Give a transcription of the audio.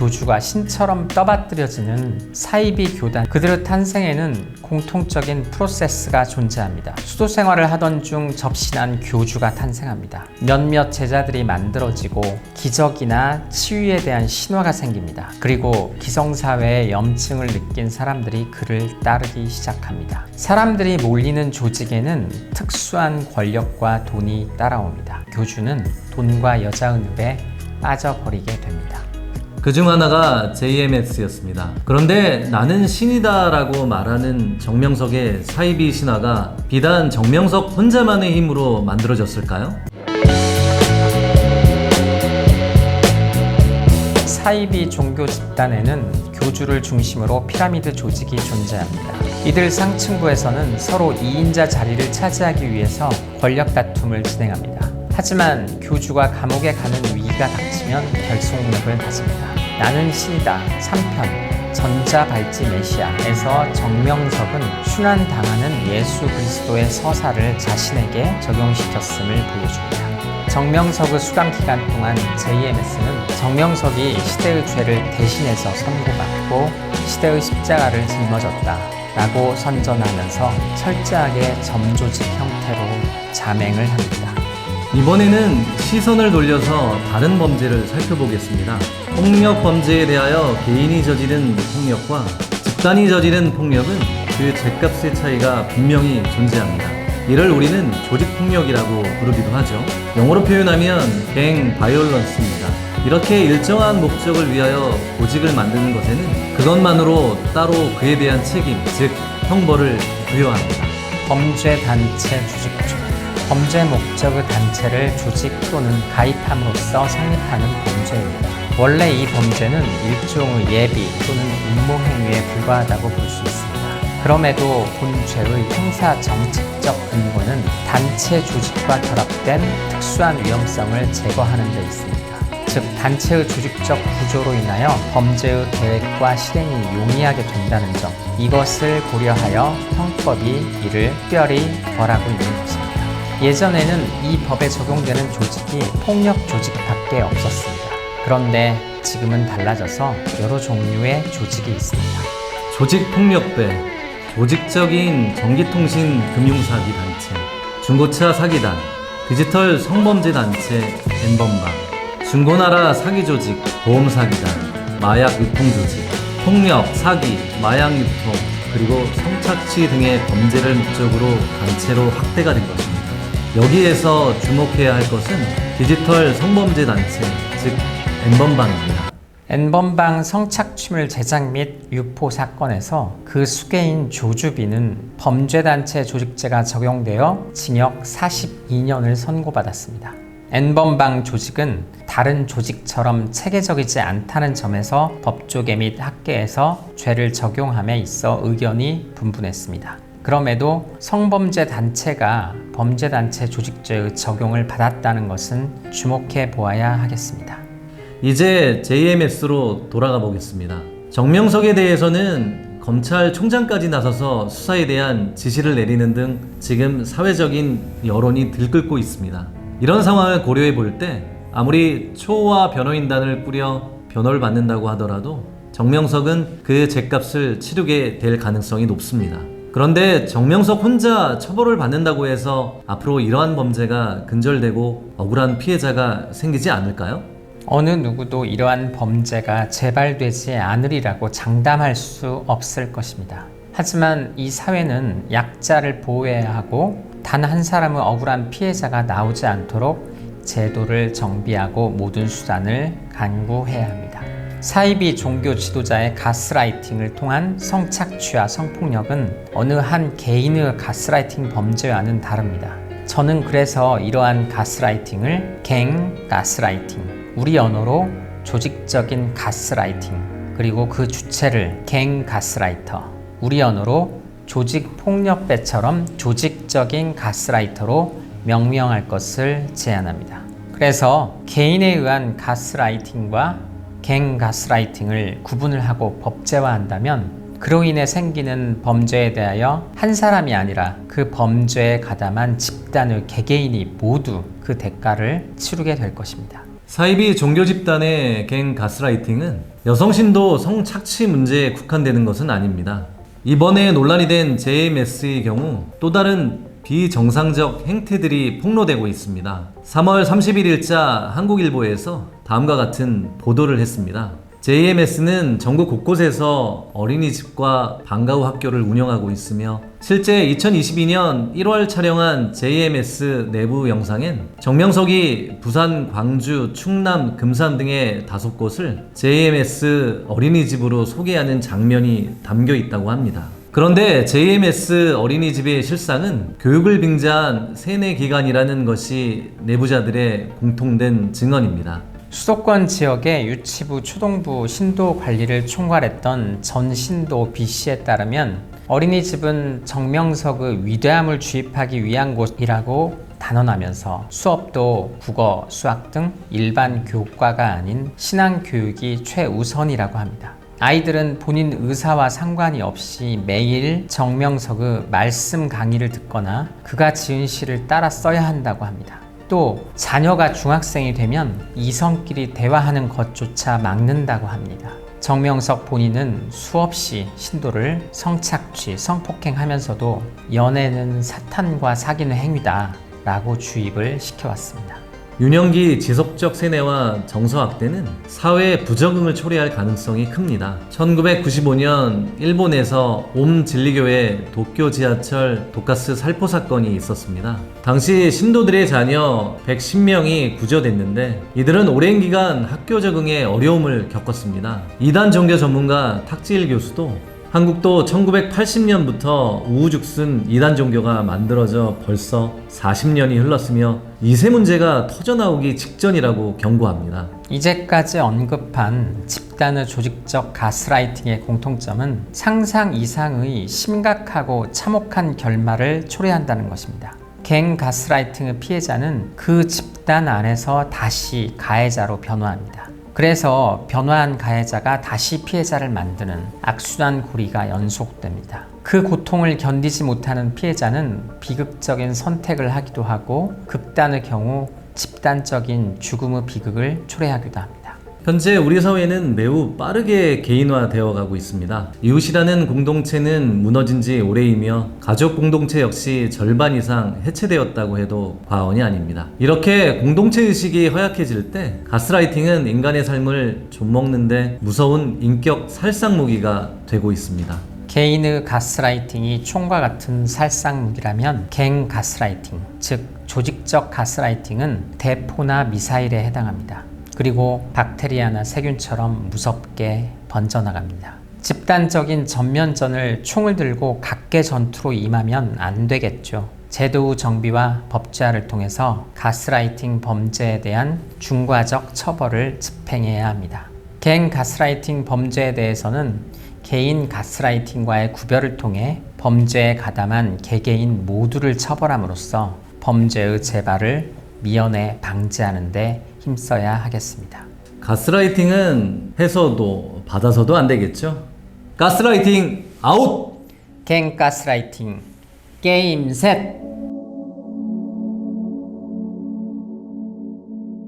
교주가 신처럼 떠받들여지는 사이비 교단, 그들의 탄생에는 공통적인 프로세스가 존재합니다. 수도 생활을 하던 중 접신한 교주가 탄생합니다. 몇몇 제자들이 만들어지고 기적이나 치유에 대한 신화가 생깁니다. 그리고 기성사회의 염증을 느낀 사람들이 그를 따르기 시작합니다. 사람들이 몰리는 조직에는 특수한 권력과 돈이 따라옵니다. 교주는 돈과 여자의 늪에 빠져버리게 됩니다. 그중 하나가 JMS였습니다. 그런데 나는 신이다 라고 말하는 정명석의 사이비 신화가 비단 정명석 혼자만의 힘으로 만들어졌을까요? 사이비 종교 집단에는 교주를 중심으로 피라미드 조직이 존재합니다. 이들 상층부에서는 서로 2인자 자리를 차지하기 위해서 권력 다툼을 진행합니다. 하지만 교주가 감옥에 가는 위기가 닥치면 결속력을 가집니다. 나는 신이다 3편 전자발찌 메시아에서 정명석은 순환당하는 예수 그리스도의 서사를 자신에게 적용시켰음을 보여줍니다. 정명석의 수감 기간 동안 JMS는 정명석이 시대의 죄를 대신해서 선고받고 시대의 십자가를 짊어졌다 라고 선전하면서 철저하게 점조직 형태로 자맹을 합니다. 이번에는 시선을 돌려서 다른 범죄를 살펴보겠습니다. 폭력 범죄에 대하여 개인이 저지른 폭력과 집단이 저지른 폭력은 그 죗값의 차이가 분명히 존재합니다. 이를 우리는 조직폭력이라고 부르기도 하죠. 영어로 표현하면 갱 바이올런스입니다. 이렇게 일정한 목적을 위하여 조직을 만드는 것에는 그것만으로 따로 그에 대한 책임, 즉 형벌을 부여합니다. 범죄 단체 조직조 범죄 목적의 단체를 조직 또는 가입함으로써 성립하는 범죄입니다. 원래 이 범죄는 일종의 예비 또는 음모 행위에 불과하다고 볼 수 있습니다. 그럼에도 본 죄의 형사 정책적 근거는 단체 조직과 결합된 특수한 위험성을 제거하는 데 있습니다. 즉 단체의 조직적 구조로 인하여 범죄의 계획과 실행이 용이하게 된다는 점, 이것을 고려하여 형법이 이를 특별히 벌하고 있는 것입니다. 예전에는 이 법에 적용되는 조직이 폭력 조직밖에 없었습니다. 그런데 지금은 달라져서 여러 종류의 조직이 있습니다. 조직폭력배, 조직적인 전기통신 금융사기 단체, 중고차 사기단, 디지털 성범죄 단체 N번방, 중고나라 사기조직, 보험사기단, 마약 유통조직, 폭력, 사기, 마약 유통, 그리고 성착취 등의 범죄를 목적으로 단체로 확대가 된 것입니다. 여기에서 주목해야 할 것은 디지털 성범죄 단체, 즉 N번방입니다. N번방 성착취물 제작 및 유포 사건에서 그 수괴인 조주빈은 범죄단체 조직죄가 적용되어 징역 42년을 선고받았습니다. N번방 조직은 다른 조직처럼 체계적이지 않다는 점에서 법조계 및 학계에서 죄를 적용함에 있어 의견이 분분했습니다. 그럼에도 성범죄 단체가 범죄단체 조직죄의 적용을 받았다는 것은 주목해 보아야 하겠습니다. 이제 JMS로 돌아가 보겠습니다. 정명석에 대해서는 검찰총장까지 나서서 수사에 대한 지시를 내리는 등 지금 사회적인 여론이 들끓고 있습니다. 이런 상황을 고려해 볼 때 아무리 초호화 변호인단을 꾸려 변호를 받는다고 하더라도 정명석은 그 죗값을 치르게 될 가능성이 높습니다. 그런데 정명석 혼자 처벌을 받는다고 해서 앞으로 이러한 범죄가 근절되고 억울한 피해자가 생기지 않을까요? 어느 누구도 이러한 범죄가 재발되지 않으리라고 장담할 수 없을 것입니다. 하지만 이 사회는 약자를 보호해야 하고 단 한 사람의 억울한 피해자가 나오지 않도록 제도를 정비하고 모든 수단을 간구해야 합니다. 사이비 종교 지도자의 가스라이팅을 통한 성착취와 성폭력은 어느 한 개인의 가스라이팅 범죄와는 다릅니다. 저는 그래서 이러한 가스라이팅을 갱 가스라이팅, 우리 언어로 조직적인 가스라이팅, 그리고 그 주체를 갱 가스라이터, 우리 언어로 조직폭력배처럼 조직적인 가스라이터로 명명할 것을 제안합니다. 그래서 개인에 의한 가스라이팅과 갱 가스라이팅을 구분을 하고 법제화한다면 그로 인해 생기는 범죄에 대하여 한 사람이 아니라 그 범죄에 가담한 집단의 개개인이 모두 그 대가를 치르게 될 것입니다. 사이비 종교 집단의 갱 가스라이팅은 여성신도 성착취 문제에 국한되는 것은 아닙니다. 이번에 논란이 된 JMS의 경우 또 다른 비정상적 행태들이 폭로되고 있습니다. 3월 31일자 한국일보에서 다음과 같은 보도를 했습니다. JMS는 전국 곳곳에서 어린이집과 방과 후 학교를 운영하고 있으며 실제 2022년 1월 촬영한 JMS 내부 영상엔 정명석이 부산, 광주, 충남, 금산 등의 5곳을 JMS 어린이집으로 소개하는 장면이 담겨 있다고 합니다. 그런데 JMS 어린이집의 실상은 교육을 빙자한 세뇌기관이라는 것이 내부자들의 공통된 증언입니다. 수도권 지역의 유치부, 초동부 신도 관리를 총괄했던 전 신도 B씨에 따르면 어린이집은 정명석의 위대함을 주입하기 위한 곳이라고 단언하면서 수업도 국어, 수학 등 일반 교과가 아닌 신앙 교육이 최우선이라고 합니다. 아이들은 본인 의사와 상관이 없이 매일 정명석의 말씀 강의를 듣거나 그가 지은 시를 따라 써야 한다고 합니다. 또 자녀가 중학생이 되면 이성끼리 대화하는 것조차 막는다고 합니다. 정명석 본인은 수없이 신도를 성착취, 성폭행하면서도 연애는 사탄과 사귀는 행위다 라고 주입을 시켜왔습니다. 유년기 지속적 세뇌와 정서학대는 사회의 부적응을 초래할 가능성이 큽니다. 1995년 일본에서 옴 진리교회 도쿄 지하철 독가스 살포 사건이 있었습니다. 당시 신도들의 자녀 110명이 구조됐는데 이들은 오랜 기간 학교 적응에 어려움을 겪었습니다. 이단 종교 전문가 탁지일 교수도 한국도 1980년부터 우후죽순 이단 종교가 만들어져 벌써 40년이 흘렀으며 이세 문제가 터져나오기 직전이라고 경고합니다. 이제까지 언급한 집단의 조직적 가스라이팅의 공통점은 상상 이상의 심각하고 참혹한 결말을 초래한다는 것입니다. 갱 가스라이팅의 피해자는 그 집단 안에서 다시 가해자로 변화합니다. 그래서 변화한 가해자가 다시 피해자를 만드는 악순환 고리가 연속됩니다. 그 고통을 견디지 못하는 피해자는 비극적인 선택을 하기도 하고 극단의 경우 집단적인 죽음의 비극을 초래하기도 합니다. 현재 우리 사회는 매우 빠르게 개인화되어 가고 있습니다. 이웃이라는 공동체는 무너진 지 오래이며 가족 공동체 역시 절반 이상 해체되었다고 해도 과언이 아닙니다. 이렇게 공동체 의식이 허약해질 때 가스라이팅은 인간의 삶을 좀먹는데 무서운 인격 살상무기가 되고 있습니다. 개인의 가스라이팅이 총과 같은 살상무기라면 갱 가스라이팅, 즉 조직적 가스라이팅은 대포나 미사일에 해당합니다. 그리고 박테리아나 세균처럼 무섭게 번져나갑니다. 집단적인 전면전을 총을 들고 각계 전투로 임하면 안 되겠죠. 제도 정비와 법제화를 통해서 가스라이팅 범죄에 대한 중과적 처벌을 집행해야 합니다. 갱 가스라이팅 범죄에 대해서는 개인 가스라이팅과의 구별을 통해 범죄에 가담한 개개인 모두를 처벌함으로써 범죄의 재발을 미연에 방지하는 데 힘써야 하겠습니다. 가스라이팅은 해서도 받아서도 안 되겠죠? 가스라이팅 아웃! 갱 가스라이팅 게임 셋!